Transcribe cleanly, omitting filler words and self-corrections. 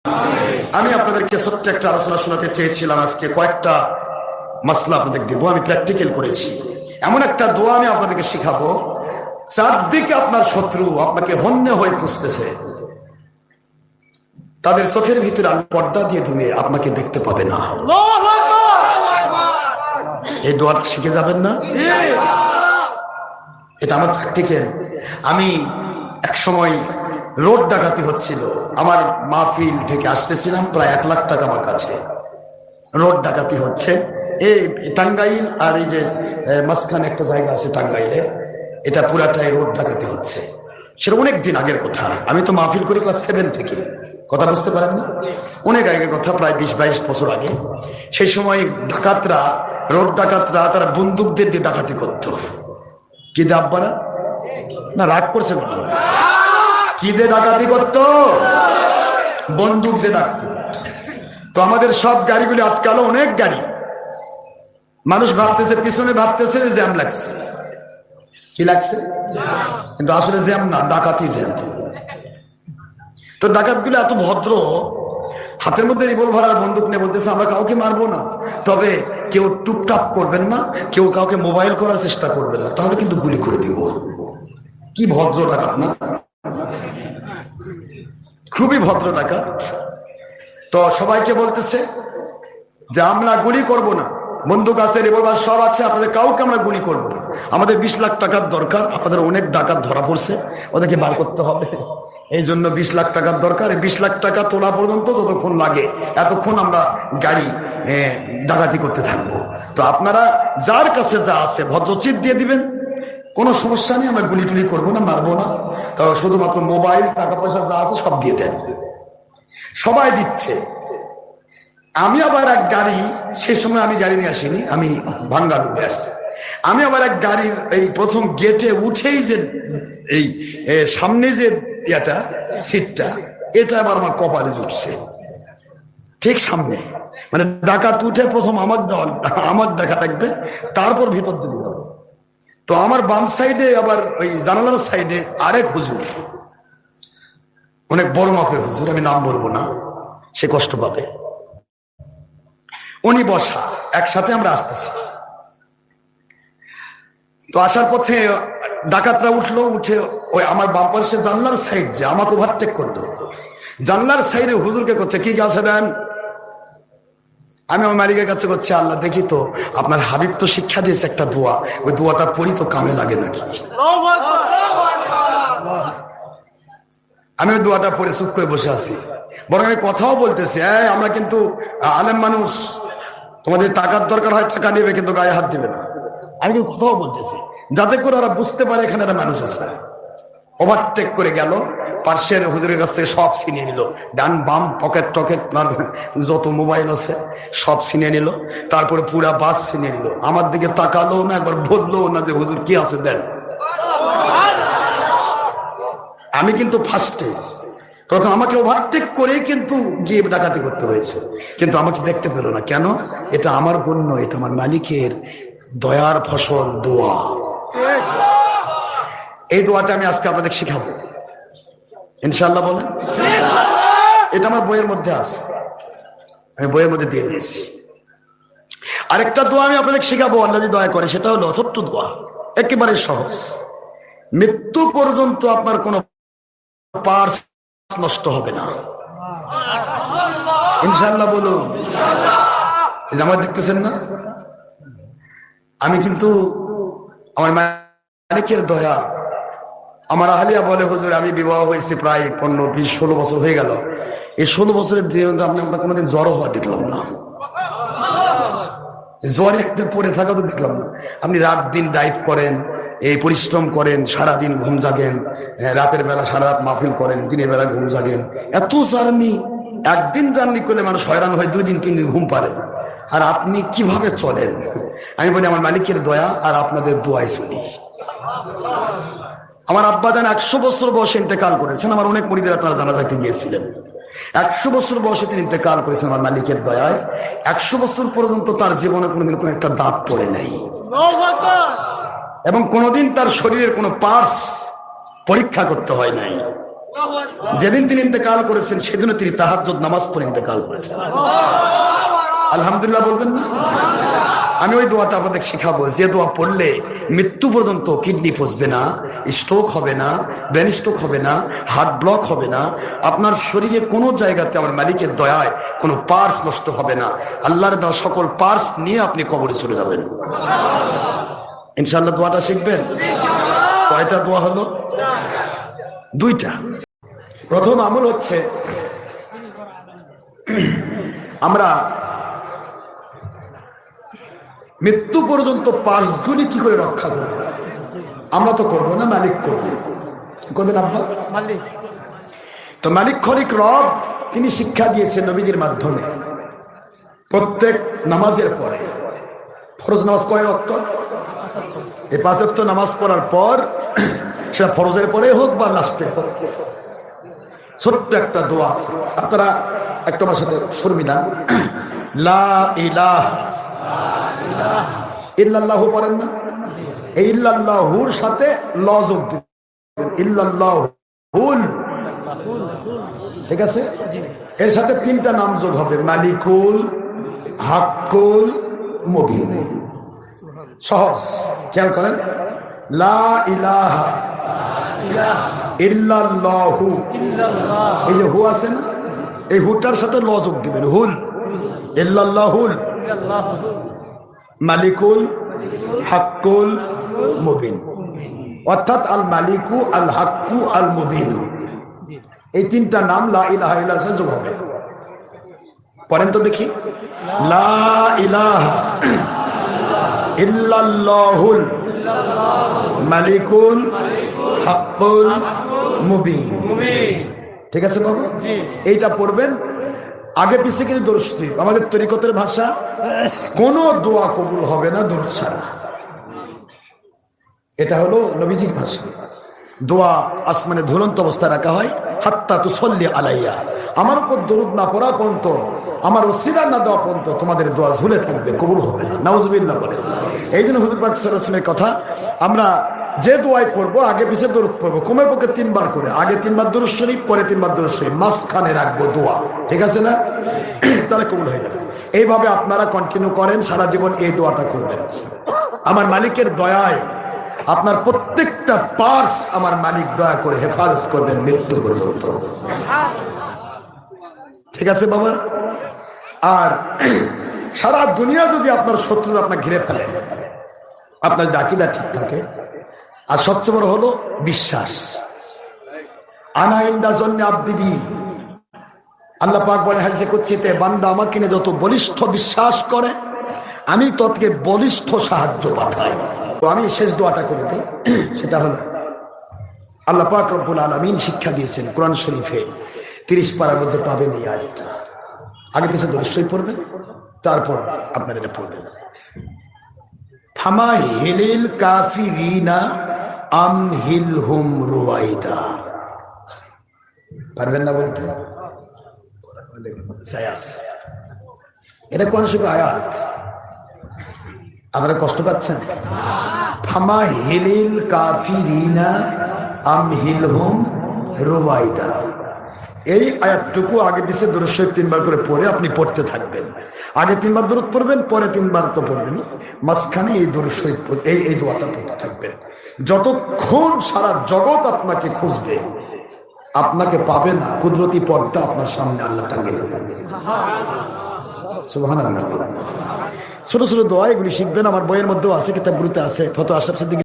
আমি আপনাদেরকে ছোট্ট একটা আলোচনা শোনাতে চেয়েছিলাম। আজকে কয়েকটা মাসলা আপনাদের দিব, আমি প্র্যাকটিক্যাল করেছি। এমন একটা দোয়া আমি আপনাদেরকে শিখাবো, চারদিকে আপনার শত্রু আপনাকে হন্যে হয়ে খুঁজতেছে, তাদের চোখের ভিতরে পর্দা দিয়ে দিবে, আপনাকে দেখতে পাবে না। এই দোয়াটা শিখে যাবেন না? এটা আমার প্র্যাকটিক্যাল। আমি এক সময় রোড ডাকাতি হচ্ছিল, আমার মাহফিল থেকে আসতেছিলাম, প্রায় 1 লাখ টাকা আমার কাছে। রোড ডাকাতি হচ্ছে এই টাঙ্গাইল আর এই যে মাঝখানে একটা জায়গা আছে টাঙ্গাইলে, এটা পুরাটাই রোড ডাকাতি হচ্ছে। সেটা অনেক দিন আগের কথা। আমি তো মাহফিল করি ক্লাস 7 থেকে, কথা বুঝতে পারেন না? অনেক আগের কথা, প্রায় 20-22 বছর আগে। সেই সময় ডাকাতরা, রোড ডাকাতরা তারা বন্দুকদের দিয়ে ডাকাতি করতো। কি দিয়ে আব্বারা না রাগ করছে না? কি দিয়ে ডাকাতি করতো? বন্দুক দিয়ে ডাকাতি করতো। তো আমাদের সব গাড়িগুলি আটকালো, অনেক গাড়ি। মানুষ ভাবতেছে, পিছনে ভাবতেছে যে জ্যাম লাগছে। কি লাগছে? কিন্তু আসলে জ্যাম না, ডাকাতি জ্যাম। তো ডাকাতগুলো এত ভদ্র, হাতের মধ্যে রিভলভার আর বন্দুক নিয়ে বলতেছে আমরা কাউকে মারবো না, তবে কেউ টুপটাপ করবেন না, কেউ কাউকে মোবাইল করার চেষ্টা করবেন না, তাহলে কিন্তু গুলি করে দিব। কি ভদ্র ডাকাত না? খুবই ভদ্র ডাকাত। তো সবাইকে বলতেছে যে আমরা গুলি করব না, বন্দুক আছে, রিভলভার সব আছে, আপনাদের কাউকে আমরা গুলি করব না। আমাদের 20 লাখ টাকার দরকার, আমাদের অনেক ডাকাত ধরা পড়ছে, ওদেরকে বার করতে হবে। এই জন্য 20 লাখ টাকার দরকার। 20 লাখ টাকা তোলা পর্যন্ত যতক্ষণ লাগে এতক্ষণ আমরা গাড়ি ডাকাতি করতে থাকবো। তো আপনারা যার কাছে যা আছে ভদ্রচিত দিয়ে দিবেন, কোনো সমস্যা নেই, আমরা গুলি টুলি করবো না, মারবো না। তো শুধুমাত্র মোবাইল, টাকা পয়সা যা আছে সব দিয়ে দেন। সবাই দিচ্ছে। আমি আবার এক গাড়ি, সে সময় আমি গাড়ি নিয়ে আসিনি, আমি ভাঙ্গা রুটে আসছি। আমি আবার এক গাড়ির এই প্রথম গেটে উঠেই যে এই সামনে যে এটা সিটটা, এটা আবার আমার কপালে জুটছে ঠিক সামনে। মানে ডাকাত উঠে প্রথম আমার দেখা লাগবে, তারপর ভিতর দিকে যাবে। তো আমার বাম সাইডে আবার ওই জানালার সাইডে আরেক হুজুর, অনেক বড় মাপের হুজুর, আমি নাম বলবো না, সে কষ্ট পাবে। উনি বসা, একসাথে আমরা আসতেছি। তো আসার পথে ডাকাতরা উঠলো, উঠে ওই আমার বাম পাশে জানলার সাইড যে আমাকে ওভারটেক করলো। জানলার সাইডে হুজুরকে করছে কি গাছে দেন। আমি আমার মালিকের কাছে করছি, আল্লাহ দেখি তো আপনার হাবিব তো শিক্ষা দিয়েছে একটা দোয়া, ওই দোয়াটা পড়ি তো কামে লাগে নাকি। আমি ওই দোয়াটা পড়ে চুপ করে বসে আছি। বরং আমি কথাও বলতেছি, আমরা কিন্তু আলেম মানুষ, তোমাদের টাকার দরকার হয় টাকা নেবে, কিন্তু গায়ে হাত দিবে না। আমি কিন্তু কথাও বলতেছি যাতে করে ওরা বুঝতে পারে এখানে একটা মানুষ আছে। ওভারটেক করে গেল, পার্শ্বের হুজুরের কাছ থেকে সব ছিনিয়ে নিল, ডান বাম পকেট টকেট যত মোবাইল আছে সব ছিনিয়ে নিল। তারপরে পুরা বাস ছিনিয়ে নিল। আমার দিকে তাকালো না, একবার বললো না যে হুজুর কি আছে দেন। আমি কিন্তু ফার্স্টে প্রথম আমাকে ওভারটেক করে কিন্তু গিয়ে ডাকাতি করতে হয়েছে, কিন্তু আমাকে দেখতে পেল না। কেন? এটা আমার গণ্য, এটা আমার মালিকের দয়ার ফসল দোয়া। এই দোয়াটা আমি আজকে আপনাদের শিখাবো ইনশাআল্লাহ। বলেন, এটা আমার বইয়ের মধ্যে আছে, আমি বইয়ের মধ্যে দিয়ে দিয়েছি। আরেকটা দোয়া আমি আপনাদের শিখাবো, আল্লাহ যদি দয়া করে, সেটা হলো ছোট্ট দোয়া, একেবারে সহজ। মৃত্যু পর্যন্ত আপনার কোনো পার্স নষ্ট হবে না ইনশাআল্লাহ। বলুন, আমার দেখতেছেন না? আমি কিন্তু আমার মালিকের দয়া। আমার আহলিয়া বলে, হুজুর আমি বিবাহ হয়েছে প্রায় 15, 20, 16 বছর হয়ে গেল। এই 16 বছরের দিনে আপনার কোনোদিন জ্বর হওয়া দেখলাম না, জ্বরে একদিন পড়ে থাকা তো দেখলাম না। আপনি রাত দিন ড্রাইভ করেন, এই পরিশ্রম করেন, সারাদিন ঘুম জাগেন, রাতের বেলা সারা রাত মাহফিল করেন, দিনের বেলা ঘুম জাগেন, এত জার্নি। একদিন জার্নি করলে মানুষ হয়রান হয়, 2 দিন 3 দিন ঘুম পারে। আর আপনি কিভাবে চলেন? আমি বলি আমার মালিকের দয়া আর আপনাদের দোয়ায় চলি। আমার আব্বা জান 100 বছর বয়সে ইন্তেকাল করেছেন। আমার অনেক মুরিদের আপনারা জানাজাতে গিয়েছিলেন। 100 বছর বয়সে তিনি ইন্তেকাল করেছেন আমার মালিকের দয়ায়। 100 বছর পর্যন্ত তার জীবনে কোনোদিন কোনো একটা দাঁত পড়ে নাই, এবং কোনোদিন তার শরীরের কোনো পার্টস পরীক্ষা করতে হয় নাই। যেদিন তিনি ইন্তেকাল করেছেন সেদিন তিনি তাহাজ্জুদ নামাজ পড়ে ইন্তেকাল করেছেন। আলহামদুলিল্লাহ বলবেন না? আমি ওই দোয়াটা আপনাদের শেখাবো, যে দোয়া পড়লে মৃত্যু পর্যন্ত কিডনি পচবে না, স্ট্রোক হবে না, ব্রেন স্ট্রোক হবে না, হার্ট ব্লক হবে না, আপনার শরীরে কোনো জায়গাতে আমার মালিকের দয়ায় কোনো পার্স নষ্ট হবে না, আল্লাহর দেওয়া সকল পার্স নিয়ে আপনি কবরে চলে যাবেন। ইনশাআল্লাহ দোয়াটা শিখবেন। কয়টা দোয়া হলো? দুইটা। প্রথম আমল হচ্ছে আমরা মৃত্যু পর্যন্ত পার্সগুলি কি করে রক্ষা করব। আমরা তো করবো না, মালিক করবেন। করবেন আব্বা? তো মালিক খলিক রব তিনি শিক্ষা দিয়েছেন নবীজির মাধ্যমে। প্রত্যেক নামাজের পরে, ফরজ নামাজ কয় ওয়াক্ত? এই 5 ওয়াক্ত নামাজ পড়ার পর, সেটা ফরজের পরে হোক বা লাস্টে হোক, ছোট্ট একটা দোয়া আছে, আপনারা একটু আমার সাথে সুর মিলান। লা ইলাহা ইল্লাল্লাহু পড়েন না? এই ইল্লাল্লাহুর সাথে ল যোগ দিবেন, ইল্লাল্লাহুল। ঠিক আছে? এর সাথে 3টা নাম যোগ হবে, মালিকুল, হাক্কুল, মুবিন। সহজ, খেয়াল করেন। লা ইলাহা ইল্লাল্লাহু, এই যে হু আছে না, এই হুটার সাথে ল যোগ দিবেন, হুল, ইল্লাল্লাহুল, মালিকুল, হাক্কুল, মুবিন। অর্থাৎ আল মালিকু, আল হাক্কু, আল মুবিন, এই 3টা নাম লা ইলাহা ইল্লাল্লাহ যোগ হবে। পড়েন তো দেখি। লা ইলাহা ইল্লাল্লাহুল মালিকুল হাক্কুল মুবিন। ঠিক আছে বাবা? এইটা পড়বেন। আগে পিছিয়ে কিন্তু দরুদ শরীফ, আমাদের তরিকতের ভাষা, কোন দোয়া কবুল হবে না দরুদ ছাড়া। এটা হলো নবীজির ভাষা। দোয়া আসমানে ঝুলন্ত অবস্থায় রাখা হয়, হাত্তা তুসল্লি আলাইয়া, আমার উপর দরুদ না পড়া পর্যন্ত, আমার ওসিলা না দেওয়া পর্যন্ত তোমাদের দোয়া ঝুলে থাকবে, কবুল হবে না। নাউজুবিল্লাহ বলে। এই জন্য হুজুর পাক সাল্লাল্লাহু আলাইহি ওয়াসাল্লামের কথা, আমরা যে দোয়াই করবো আগে পিছিয়ে দরুদ পড়বো, কমের পক্ষে 3 বার করে, আগে 3 বার দরুদ শরীফ, পরে 3 বার দরুদ শরীফ, মাঝখানে রাখবো দোয়া। ঠিক আছে না? তাহলে কবুল হয়ে যাবে। এইভাবে আপনারা কন্টিনিউ করেন, সারা জীবন এই দোয়াটা করবেন। আমার মালিকের দয়ায় আপনার প্রত্যেকটা পার্স আমার মালিক দয়া করে হেফাজত করবেন মৃত্যু পর্যন্ত। ঠিক আছে বাবা? আর সারা দুনিয়া যদি আপনার শত্রু আপনার ঘিরে ফেলে, আপনার আকিদা ঠিক থাকে, আর সবচেয়ে বড় হলো বিশ্বাস। আনা ইনদা জন্নে আবদি, আল্লাহ পাক বলেন হাদিসে কুদসিতে, বান্দা আমাকে নিয়ে যত বলিষ্ঠ বিশ্বাস করে আমি ততকে বলিষ্ঠ সাহায্য পাঠাই। তো আমি শেষ দোয়াটা করে দিই, সেটা হলো আল্লাহ পাক রব্বুল আলামিন শিক্ষা দিয়েছেন কোরআন শরীফে, 30 পারার মধ্যে পাবেন এই আয়াতটা। আগে পিছনে দরুদ শরীফ পড়বেন, তারপর আপনারা এটা পড়বেন। ফামা হিলিল কাফিরিনা আমহিলহুম রুয়াইদা। পারবেন না বলতে? এটা কোন শরীফের আয়াত? আপনারা কষ্ট পাচ্ছেন? ফামা হিলিল কাফিরিনা আমহিলহুম রুয়াইদা। এই আয়াতটুকু আগে পিছিয়ে দরুদ শরীফ 3 বার করে পড়ে আপনি পড়তে থাকবেন। আগে 3 বার দরুদ পড়বেন, পরে 3 বার তো পড়বেন, মাঝখানে এই দরুদ শরীফ এই দোয়াটা পড়তে থাকবেন। যতক্ষণ সারা জগৎ আপনাকে খুঁজবে, আপনাকে পাবে না, কুদরতি পর্দা আপনার সামনে আল্লাহ টাঙিয়ে দেবেন। সুবহানাল্লাহ। ছোট ছোট দোয়া এগুলি শিখবেন, আমার বইয়ের মধ্যেও আছে, কিতাবগুলোতে আছে। ফতো আশরাফ সিদ্দিকী